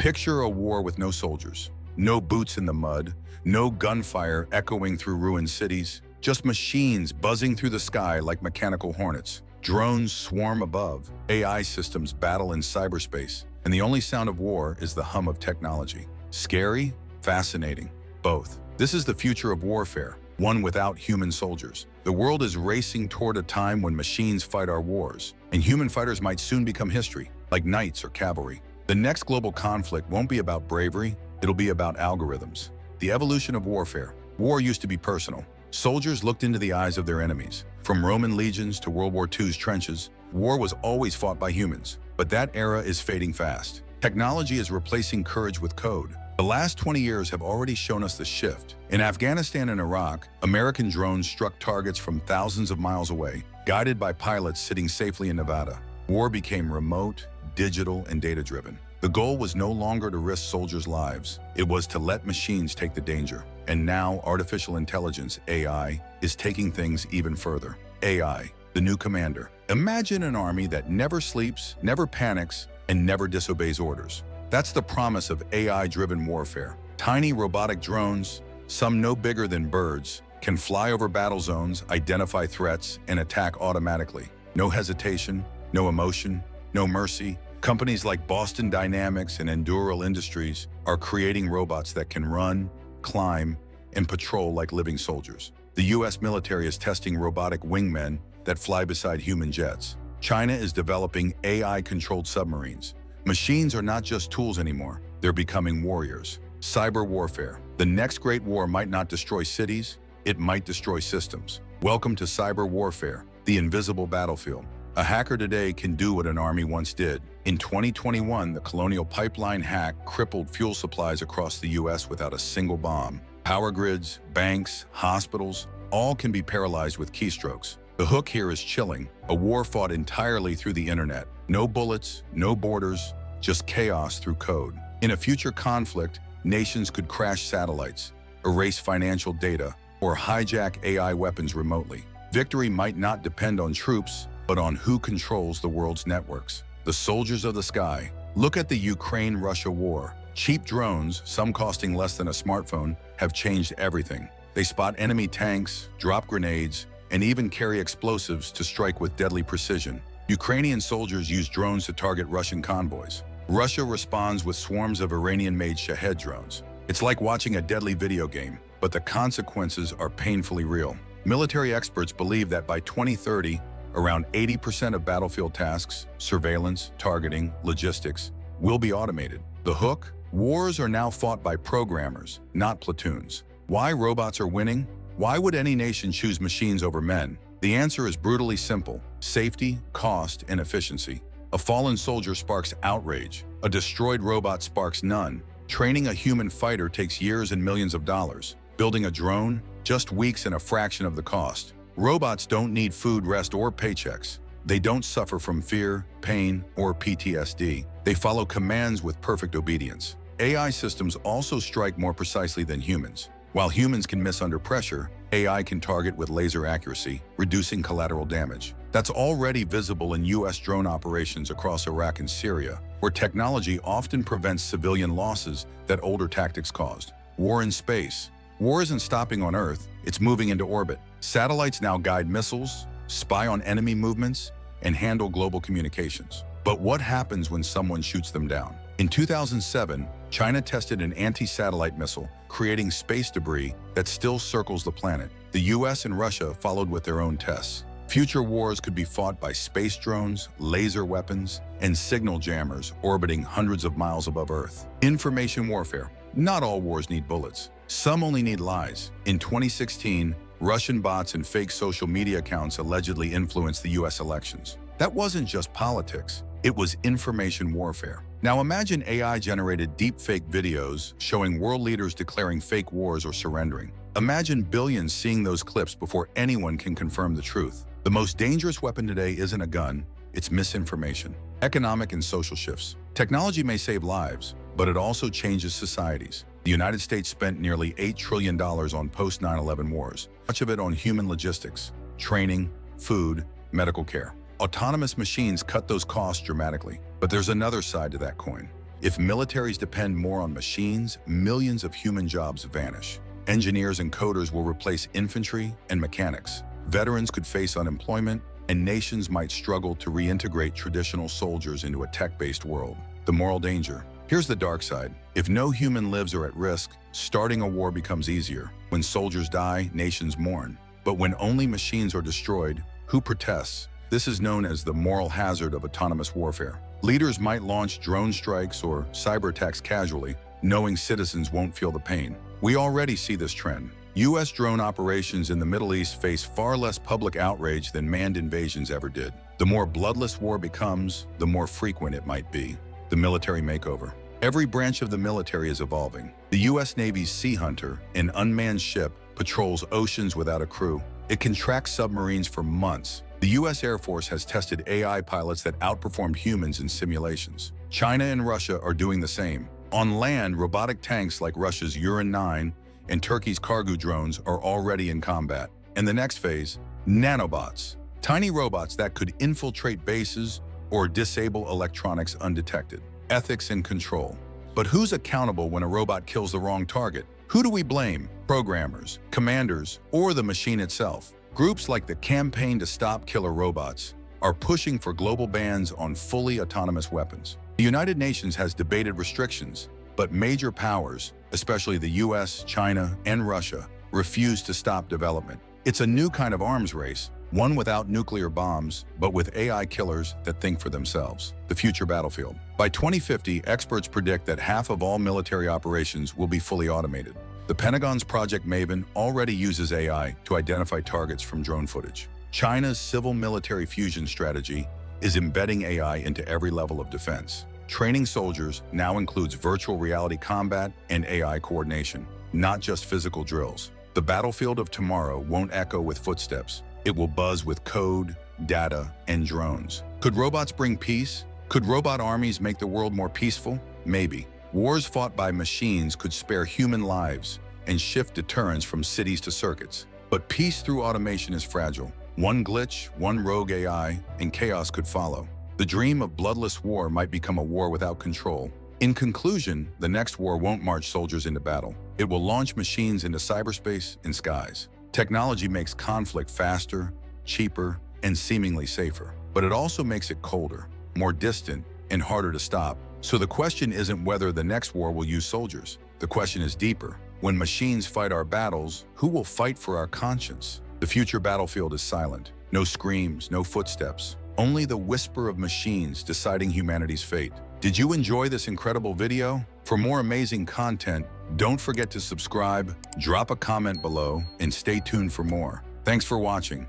Picture a war with no soldiers, no boots in the mud, no gunfire echoing through ruined cities, just machines buzzing through the sky like mechanical hornets. Drones swarm above, AI systems battle in cyberspace, and the only sound of war is the hum of technology. Scary? Fascinating. Both. This is the future of warfare, one without human soldiers. The world is racing toward a time when machines fight our wars, and human fighters might soon become history, like knights or cavalry. The next global conflict won't be about bravery, it'll be about algorithms. The evolution of warfare. War used to be personal. Soldiers looked into the eyes of their enemies. From Roman legions to World War II's trenches, war was always fought by humans. But that era is fading fast. Technology is replacing courage with code. The last 20 years have already shown us the shift. In Afghanistan and Iraq, American drones struck targets from thousands of miles away, guided by pilots sitting safely in Nevada. War became remote, digital, and data-driven. The goal was no longer to risk soldiers' lives. It was to let machines take the danger. And now, artificial intelligence, AI, is taking things even further. AI, the new commander. Imagine an army that never sleeps, never panics, and never disobeys orders. That's the promise of AI-driven warfare. Tiny robotic drones, some no bigger than birds, can fly over battle zones, identify threats, and attack automatically. No hesitation, no emotion, no mercy. Companies like Boston Dynamics and Endural Industries are creating robots that can run, climb, and patrol like living soldiers. The US military is testing robotic wingmen that fly beside human jets. China is developing AI-controlled submarines. Machines are not just tools anymore, they're becoming warriors. Cyber warfare. The next great war might not destroy cities, it might destroy systems. Welcome to cyber warfare, the invisible battlefield. A hacker today can do what an army once did. In 2021, the Colonial Pipeline hack crippled fuel supplies across the US without a single bomb. Power grids, banks, hospitals, all can be paralyzed with keystrokes. The hook here is chilling, a war fought entirely through the internet. No bullets, no borders, just chaos through code. In a future conflict, nations could crash satellites, erase financial data, or hijack AI weapons remotely. Victory might not depend on troops, but on who controls the world's networks. The soldiers of the sky. Look at the Ukraine-Russia war. Cheap drones, some costing less than a smartphone, have changed everything. They spot enemy tanks, drop grenades, and even carry explosives to strike with deadly precision. Ukrainian soldiers use drones to target Russian convoys. Russia responds with swarms of Iranian-made Shahed drones. It's like watching a deadly video game, but the consequences are painfully real. Military experts believe that by 2030, around 80% of battlefield tasks, surveillance, targeting, logistics, will be automated. The hook? Wars are now fought by programmers, not platoons. Why robots are winning? Why would any nation choose machines over men? The answer is brutally simple: safety, cost, and efficiency. A fallen soldier sparks outrage. A destroyed robot sparks none. Training a human fighter takes years and millions of dollars. Building a drone? Just weeks and a fraction of the cost. Robots don't need food, rest, or paychecks. They don't suffer from fear, pain, or PTSD. They follow commands with perfect obedience. AI systems also strike more precisely than humans. While humans can miss under pressure, AI can target with laser accuracy, reducing collateral damage. That's already visible in US drone operations across Iraq and Syria, where technology often prevents civilian losses that older tactics caused. War in space. War isn't stopping on Earth, it's moving into orbit. Satellites now guide missiles, spy on enemy movements, and handle global communications. But what happens when someone shoots them down? In 2007, China tested an anti-satellite missile, creating space debris that still circles the planet. The US and Russia followed with their own tests. Future wars could be fought by space drones, laser weapons, and signal jammers orbiting hundreds of miles above Earth. Information warfare. Not all wars need bullets. Some only need lies. In 2016, Russian bots and fake social media accounts allegedly influenced the US elections. That wasn't just politics, it was information warfare. Now imagine AI-generated deepfake videos showing world leaders declaring fake wars or surrendering. Imagine billions seeing those clips before anyone can confirm the truth. The most dangerous weapon today isn't a gun, it's misinformation. Economic and social shifts. Technology may save lives, but it also changes societies. The United States spent nearly $8 trillion on post-9/11 wars, much of it on human logistics, training, food, medical care. Autonomous machines cut those costs dramatically. But there's another side to that coin. If militaries depend more on machines, millions of human jobs vanish. Engineers and coders will replace infantry and mechanics. Veterans could face unemployment, and nations might struggle to reintegrate traditional soldiers into a tech-based world. The moral danger. Here's the dark side. If no human lives are at risk, starting a war becomes easier. When soldiers die, nations mourn. But when only machines are destroyed, who protests? This is known as the moral hazard of autonomous warfare. Leaders might launch drone strikes or cyber attacks casually, knowing citizens won't feel the pain. We already see this trend. U.S. drone operations in the Middle East face far less public outrage than manned invasions ever did. The more bloodless war becomes, the more frequent it might be. The military makeover. Every branch of the military is evolving. The U.S. Navy's Sea Hunter, an unmanned ship, patrols oceans without a crew. It can track submarines for months. The U.S. Air Force has tested AI pilots that outperformed humans in simulations. China and Russia are doing the same. On land, robotic tanks like Russia's 𝐬𝐮𝐬𝐫𝐽 and Turkey's 𝐾𝐨 drones are already in combat. And the next phase, nanobots. Tiny robots that could infiltrate bases or disable electronics undetected. Ethics and control. But who's accountable when a robot kills the wrong target? Who do we blame? Programmers, commanders, or the machine itself? Groups like the Campaign to Stop Killer Robots are pushing for global bans on fully autonomous weapons. The United Nations has debated restrictions, but major powers, especially the US, China, and Russia, refuse to stop development. It's a new kind of arms race, one without nuclear bombs, but with AI killers that think for themselves. The future battlefield. By 2050, experts predict that half of all military operations will be fully automated. The Pentagon's Project Maven already uses AI to identify targets from drone footage. China's civil-military fusion strategy is embedding AI into every level of defense. Training soldiers now includes virtual reality combat and AI coordination, not just physical drills. The battlefield of tomorrow won't echo with footsteps. It will buzz with code, data, and drones. Could robots bring peace? Could robot armies make the world more peaceful? Maybe. Wars fought by machines could spare human lives and shift deterrence from cities to circuits. But peace through automation is fragile. One glitch, one rogue AI, and chaos could follow. The dream of bloodless war might become a war without control. In conclusion, the next war won't march soldiers into battle. It will launch machines into cyberspace and skies. Technology makes conflict faster, cheaper, and seemingly safer. But it also makes it colder, more distant, and harder to stop. So the question isn't whether the next war will use soldiers. The question is deeper. When machines fight our battles, who will fight for our conscience? The future battlefield is silent. No screams, no footsteps. Only the whisper of machines deciding humanity's fate. Did you enjoy this incredible video? For more amazing content, don't forget to subscribe, drop a comment below, and stay tuned for more. Thanks for watching.